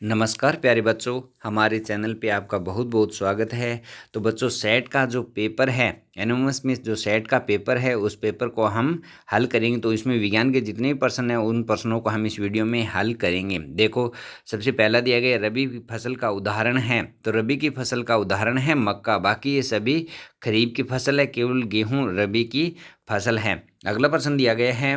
नमस्कार प्यारे बच्चों, हमारे चैनल पे आपका बहुत बहुत स्वागत है। तो बच्चों, सेट का जो पेपर है, एनोमस में जो सेट का पेपर है, उस पेपर को हम हल करेंगे। तो इसमें विज्ञान के जितने भी प्रश्न हैं उन प्रश्नों को हम इस वीडियो में हल करेंगे। देखो, सबसे पहला दिया गया रबी की फसल का उदाहरण है। तो रबी की फसल का उदाहरण है मक्का, बाकी ये सभी खरीफ की फसल है, केवल गेहूँ रबी की फसल है। अगला प्रश्न दिया गया है,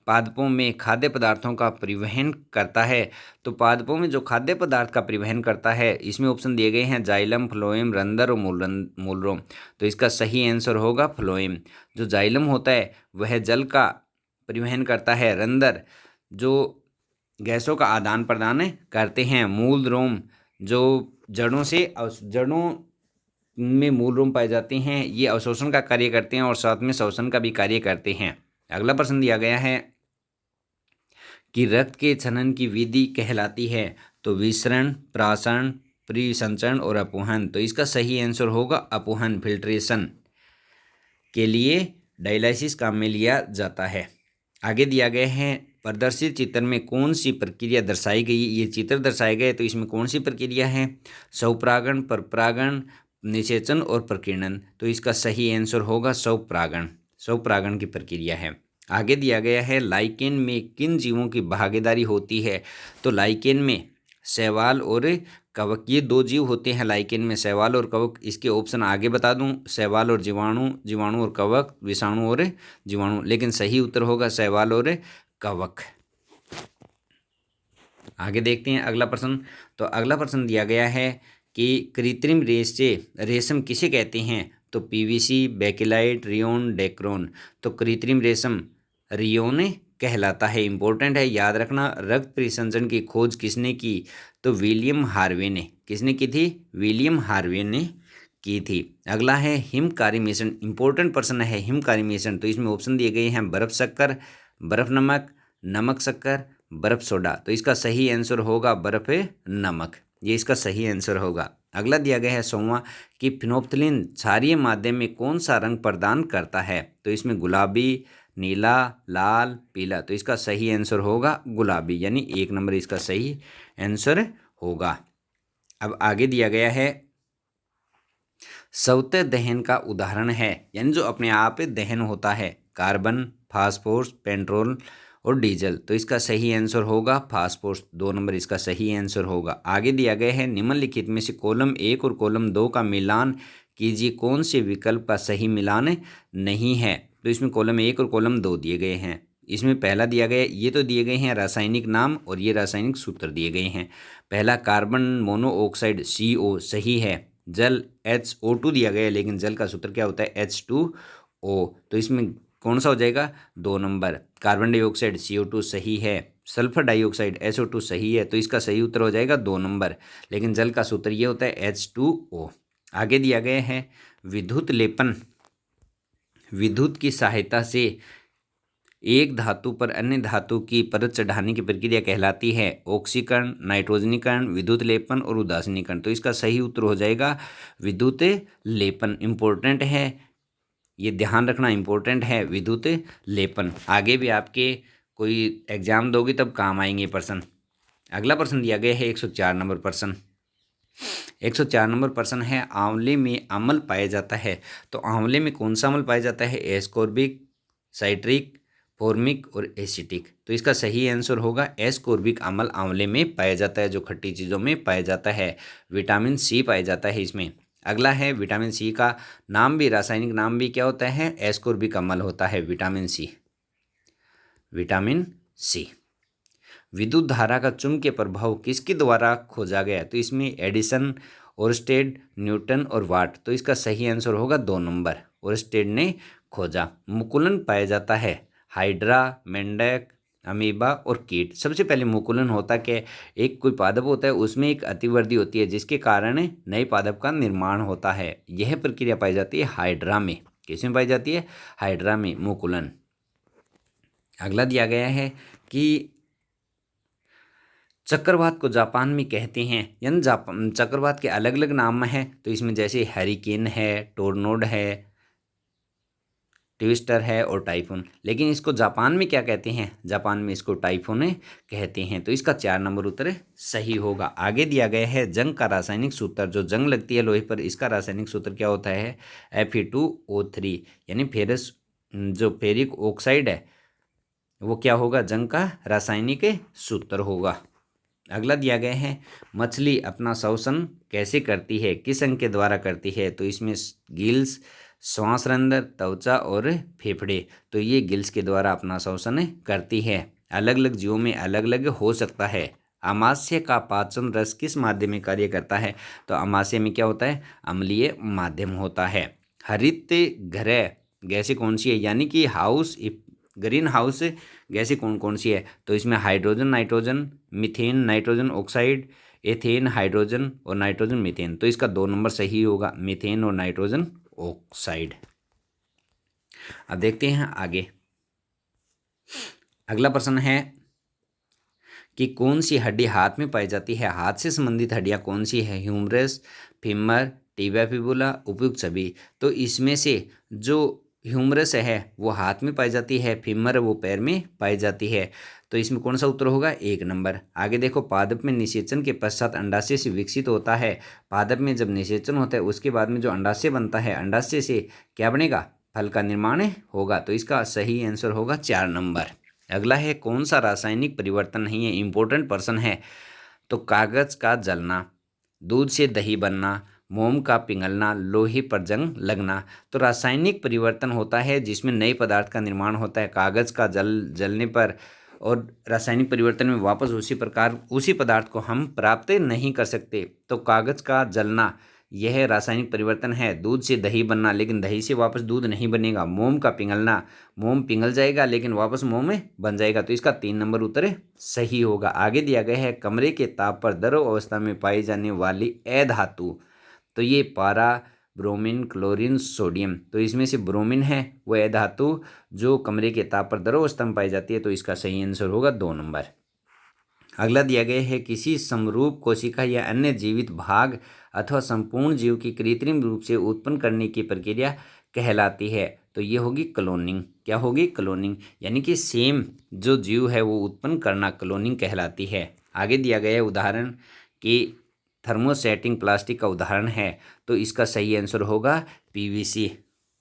पादपों में खाद्य पदार्थों का परिवहन करता है। तो पादपों में जो खाद्य पदार्थ का परिवहन करता है, इसमें ऑप्शन दिए गए हैं जाइलम, फ्लोएम, रंध्र और मूलरोम। तो इसका सही आंसर होगा फ्लोएम। जो जाइलम होता है वह जल का परिवहन करता है। रंध्र जो गैसों का आदान प्रदान करते हैं। मूल रोम जो जड़ों में मूल रोम पाए जाते हैं, ये अवशोषण का कार्य करते हैं और साथ में श्वसन का भी कार्य करते हैं। अगला प्रश्न दिया गया है कि रक्त के क्षरण की विधि कहलाती है। तो विसरण, प्रासरण, परिसंचरण और अपोहन। तो इसका सही आंसर होगा अपोहन। फिल्ट्रेशन के लिए डायलिसिस काम में लिया जाता है। आगे दिया गया है, प्रदर्शित चित्र में कौन सी प्रक्रिया दर्शाई गई। ये चित्र दर्शाए गए, तो इसमें कौन सी प्रक्रिया है? स्वपरागण, परपरागण, निषेचन और प्रकीर्णन। तो इसका सही आंसर होगा स्वपरागण। स्वपरागण की प्रक्रिया है। आगे दिया गया है, लाइकेन में किन जीवों की भागीदारी होती है। तो लाइकेन में शैवाल और कवक, ये दो जीव होते हैं लाइकेन में, शैवाल और कवक। इसके ऑप्शन आगे बता दूं, शैवाल और जीवाणु, जीवाणु और कवक, विषाणु और जीवाणु। लेकिन सही उत्तर होगा शैवाल और कवक। आगे देखते हैं अगला प्रश्न। तो अगला प्रश्न दिया गया है कि कृत्रिम रेशम किसे कहते हैं। तो पीवीसी, बेकेलाइट, रियोन, डेक्रोन। तो कृत्रिम रेशम रियोन कहलाता है। इंपॉर्टेंट है, याद रखना। रक्त परिसंचरण की खोज किसने की। तो विलियम हार्वे ने। किसने की थी? विलियम हार्वे ने की थी। अगला है हिमकारी मिश्रण। इंपॉर्टेंट प्रश्न है हिमकारी मिश्रण। तो इसमें ऑप्शन दिए गए हैं बर्फ शक्कर, बर्फ नमक, नमक शक्कर, बर्फ सोडा। तो इसका सही आंसर होगा बर्फ नमक। ये इसका सही आंसर होगा। अगला दिया गया है 100वां कि फिनोप्थलीन क्षारीय माध्यम में कौन सा रंग प्रदान करता है। तो इसमें गुलाबी, नीला, लाल, पीला। तो इसका सही आंसर होगा गुलाबी, यानी 1 नंबर इसका सही आंसर होगा। अब आगे दिया गया है, स्वतः दहन का उदाहरण है, यानी जो अपने आप दहन होता है। कार्बन, फास्फोरस, पेट्रोल और डीजल। तो इसका सही आंसर होगा फास्फोरस। 2 नंबर इसका सही आंसर होगा। आगे दिया गया है, निम्नलिखित में से कॉलम 1 और कॉलम 2 का मिलान कीजिए, कौन से विकल्प का सही मिलान नहीं है। तो इसमें कॉलम 1 और कॉलम 2 दिए गए हैं। इसमें पहला दिया गया, ये तो दिए गए हैं रासायनिक नाम और ये रासायनिक सूत्र दिए गए हैं। पहला कार्बन मोनोऑक्साइड CO सही है। जल HO2 दिया गया है, लेकिन जल का सूत्र क्या होता है? H2O। तो इसमें कौन सा हो जाएगा? 2 नंबर। कार्बन डाइऑक्साइड CO2 सही है। सल्फर डाइऑक्साइड SO2 सही है। तो इसका सही उत्तर हो जाएगा 2 नंबर। लेकिन जल का सूत्र ये होता है H2O। आगे दिया गया है, विद्युत लेपन, विद्युत की सहायता से एक धातु पर अन्य धातु की परत चढ़ाने की प्रक्रिया कहलाती है। ऑक्सीकरण, नाइट्रोजनीकरण, विद्युत लेपन और उदासीनीकरण। तो इसका सही उत्तर हो जाएगा विद्युत लेपन। इंपॉर्टेंट है, ये ध्यान रखना, इंपॉर्टेंट है विद्युत लेपन। आगे भी आपके कोई एग्जाम दोगे तब काम आएंगे प्रश्न। अगला प्रश्न दिया गया है 104 नंबर प्रश्न। 104 नंबर प्रश्न है, आंवले में अम्ल पाया जाता है। तो आंवले में कौन सा अम्ल पाया जाता है? एस्कॉर्बिक, साइट्रिक, फॉर्मिक और एसिटिक। तो इसका सही आंसर होगा एस्कॉर्बिक अम्ल आंवले में पाया जाता है, जो खट्टी चीज़ों में पाया जाता है। विटामिन C पाया जाता है इसमें। अगला है, विटामिन C का नाम भी, रासायनिक नाम भी क्या होता है? एस्कॉर्बिक अम्ल होता है विटामिन C। Vitamin C। विद्युत धारा का चुंबकीय प्रभाव किसके द्वारा खोजा गया? तो इसमें एडिसन, ओरस्टेड, न्यूटन और वाट। तो इसका सही आंसर होगा 2 नंबर, ओरस्टेड ने खोजा। मुकुलन पाया जाता है हाइड्रा, मेंढक, अमीबा और कीट। सबसे पहले मुकुलन होता क्या? एक कोई पादप होता है, उसमें एक अतिवृद्धि होती है, जिसके कारण नए पादप का निर्माण होता है। यह प्रक्रिया पाई जाती है हाइड्रा में। किसमें पाई जाती है? हाइड्रा में, मुकुलन। अगला दिया गया है कि चक्रवात को जापान में कहते हैं, यानी चक्रवात के अलग अलग नाम हैं। तो इसमें जैसे हरिकेन है, टोर्नोड है, ट्विस्टर है और टाइफून। लेकिन इसको जापान में क्या कहते हैं? जापान में इसको टाइफून कहते हैं। तो इसका 4 नंबर उत्तर सही होगा। आगे दिया गया है जंग का रासायनिक सूत्र। जो जंग लगती है लोहे पर, इसका रासायनिक सूत्र क्या होता है? Fe2O3, यानी फेरस जो फेरिक ऑक्साइड है वो क्या होगा? जंग का रासायनिक सूत्र होगा। अगला दिया गया है मछली अपना श्वसन कैसे करती है? किस अंग के द्वारा करती है? तो इसमें गिल्स, श्वासरंध्र, त्वचा और फेफड़े। तो ये गिल्स के द्वारा अपना श्वसन करती है। अलग अलग जीवों में अलग अलग हो सकता है। आमाशय का पाचन रस किस माध्यम में कार्य करता है? तो आमाशय में क्या होता है? अम्लीय माध्यम होता है। हरित गृह गैसें कौन सी है? यानी कि ग्रीन हाउस गैसें कौन कौन सी है? तो इसमें hydrogen, nitrogen, methane, nitrogen oxide, ethane, hydrogen और नाइट्रोजन मीथेन। तो इसका 2 नंबर सही होगा, मीथेन और नाइट्रोजन ऑक्साइड। अब देखते हैं आगे। अगला प्रश्न है कि कौन सी हड्डी हाथ में पाई जाती है? हाथ से संबंधित हड्डियां कौन सी है? ह्यूमरस, फीमर, टिबिया फिबुला, उपयुक्त सभी। तो इसमें से जो ह्यूमरस है वो हाथ में पाई जाती है, फीमर वो पैर में पाई जाती है। तो इसमें कौन सा उत्तर होगा? 1 नंबर। आगे देखो, पादप में निषेचन के पश्चात अंडाशय से विकसित होता है। पादप में जब निषेचन होता है उसके बाद में जो अंडाशय बनता है, अंडाशय से क्या बनेगा? फल का निर्माण होगा। तो इसका सही आंसर होगा 4 नंबर। अगला है कौन सा रासायनिक परिवर्तन नहीं है? इंपॉर्टेंट प्रश्न है। तो कागज का जलना, दूध से दही बनना, मोम का पिघलना, लोहे पर जंग लगना। तो रासायनिक परिवर्तन होता है जिसमें नए पदार्थ का निर्माण होता है। कागज का जलने पर और रासायनिक परिवर्तन में वापस उसी प्रकार उसी पदार्थ को हम प्राप्त नहीं कर सकते। तो कागज का जलना यह रासायनिक परिवर्तन है। दूध से दही बनना, लेकिन दही से वापस दूध नहीं बनेगा। मोम का पिघलना, मोम पिघल जाएगा लेकिन वापस मोम में बन जाएगा। तो इसका 3 नंबर उत्तर सही होगा। आगे दिया गया है कमरे के ताप पर द्रव अवस्था में पाई जाने वाली अधातु। तो ये पारा, ब्रोमीन, क्लोरीन, सोडियम। तो इसमें से ब्रोमीन है वो अधातु जो कमरे के ताप पर द्रव अवस्था में पाई जाती है। तो इसका सही आंसर होगा 2 नंबर। अगला दिया गया है किसी समरूप कोशिका या अन्य जीवित भाग अथवा संपूर्ण जीव की कृत्रिम रूप से उत्पन्न करने की प्रक्रिया कहलाती है। तो ये होगी क्लोनिंग। क्या होगी? क्लोनिंग। यानी कि सेम जो जीव है वो उत्पन्न करना क्लोनिंग कहलाती है। आगे दिया गया है उदाहरण कि थर्मोसेटिंग प्लास्टिक का उदाहरण है। तो इसका सही आंसर होगा पीवीसी,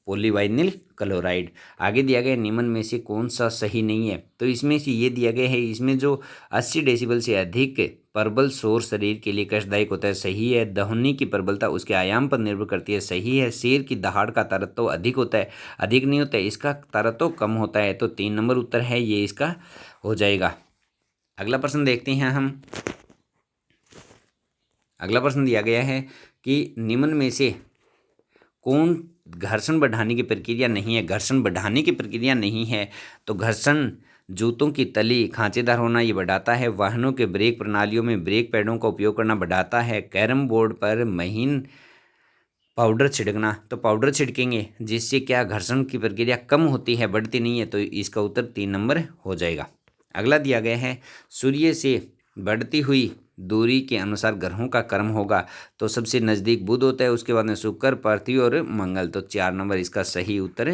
पॉलीवाइनिल क्लोराइड। आगे दिया गया निम्न में से कौन सा सही नहीं है? तो इसमें से ये दिया गया है, इसमें जो 80 डेसिबल से अधिक प्रबल शोर शरीर के लिए कष्टदायक होता है। सही है। ध्वनि की प्रबलता उसके आयाम पर निर्भर करती है। सही है। शेर की दहाड़ का तारतम्य अधिक होता है, अधिक नहीं होता है, इसका तारतम्य कम होता है। तो 3 नंबर उत्तर है ये इसका हो जाएगा। अगला प्रश्न देखते हैं हम। अगला प्रश्न दिया गया है कि निम्न में से कौन घर्षण बढ़ाने की प्रक्रिया नहीं है? घर्षण बढ़ाने की प्रक्रिया नहीं है। तो घर्षण जूतों की तली खांचेदार होना ये बढ़ाता है। वाहनों के ब्रेक प्रणालियों में ब्रेक पैडों का उपयोग करना बढ़ाता है। कैरम बोर्ड पर महीन पाउडर छिड़कना। तो पाउडर छिड़केंगे जिससे क्या घर्षण की प्रक्रिया कम होती है, बढ़ती नहीं है। तो इसका उत्तर 3 नंबर हो जाएगा। अगला दिया गया है सूर्य से बढ़ती हुई दूरी के अनुसार ग्रहों का क्रम होगा। तो सबसे नज़दीक बुध होता है, उसके बाद में शुक्र, पृथ्वी और मंगल। तो 4 नंबर इसका सही उत्तर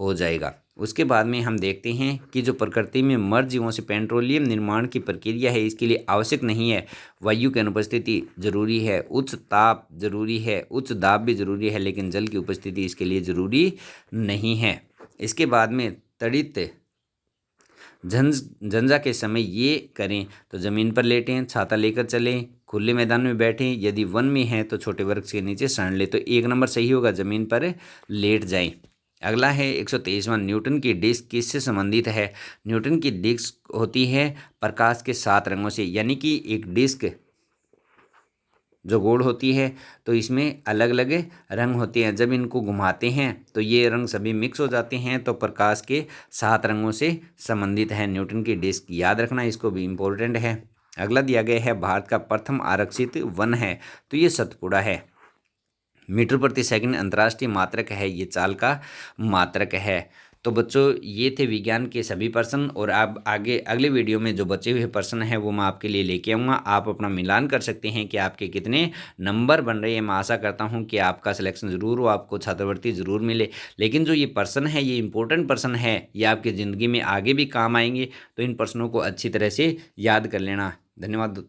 हो जाएगा। उसके बाद में हम देखते हैं कि जो प्रकृति में मर जीवों से पेट्रोलियम निर्माण की प्रक्रिया है इसके लिए आवश्यक नहीं है। वायु की अनुपस्थिति जरूरी है, उच्च ताप जरूरी है, उच्च दाब भी जरूरी है, लेकिन जल की उपस्थिति इसके लिए जरूरी नहीं है। इसके बाद में तड़ित झंझा के समय ये करें तो ज़मीन पर लेटें, छाता लेकर चलें, खुले मैदान में बैठें, यदि वन में हैं तो छोटे वृक्ष के नीचे शरण लें। तो 1 नंबर सही होगा, ज़मीन पर लेट जाएं। अगला है 123वां, न्यूटन की डिस्क किससे संबंधित है? न्यूटन की डिस्क होती है प्रकाश के 7 रंगों से। यानी कि एक डिस्क जो गोल होती है तो इसमें अलग अलग रंग होते हैं। जब इनको घुमाते हैं तो ये रंग सभी मिक्स हो जाते हैं। तो प्रकाश के 7 रंगों से संबंधित है न्यूटन की डिस्क। याद रखना, इसको भी इम्पोर्टेंट है। अगला दिया गया है भारत का प्रथम आरक्षित वन है। तो ये सतपुड़ा है। मीटर प्रति सेकंड अंतर्राष्ट्रीय मात्रक है, ये चाल का मात्रक है। तो बच्चों ये थे विज्ञान के सभी प्रश्न, और आप आगे अगले वीडियो में जो बचे हुए प्रश्न हैं वो मैं आपके लिए लेके आऊँगा। आप अपना मिलान कर सकते हैं कि आपके कितने नंबर बन रहे हैं। मैं आशा करता हूँ कि आपका सिलेक्शन ज़रूर हो, आपको छात्रवृत्ति ज़रूर मिले। लेकिन जो ये प्रश्न है, ये इंपॉर्टेंट प्रश्न है, ये आपकी ज़िंदगी में आगे भी काम आएंगे, तो इन प्रश्नों को अच्छी तरह से याद कर लेना। धन्यवाद।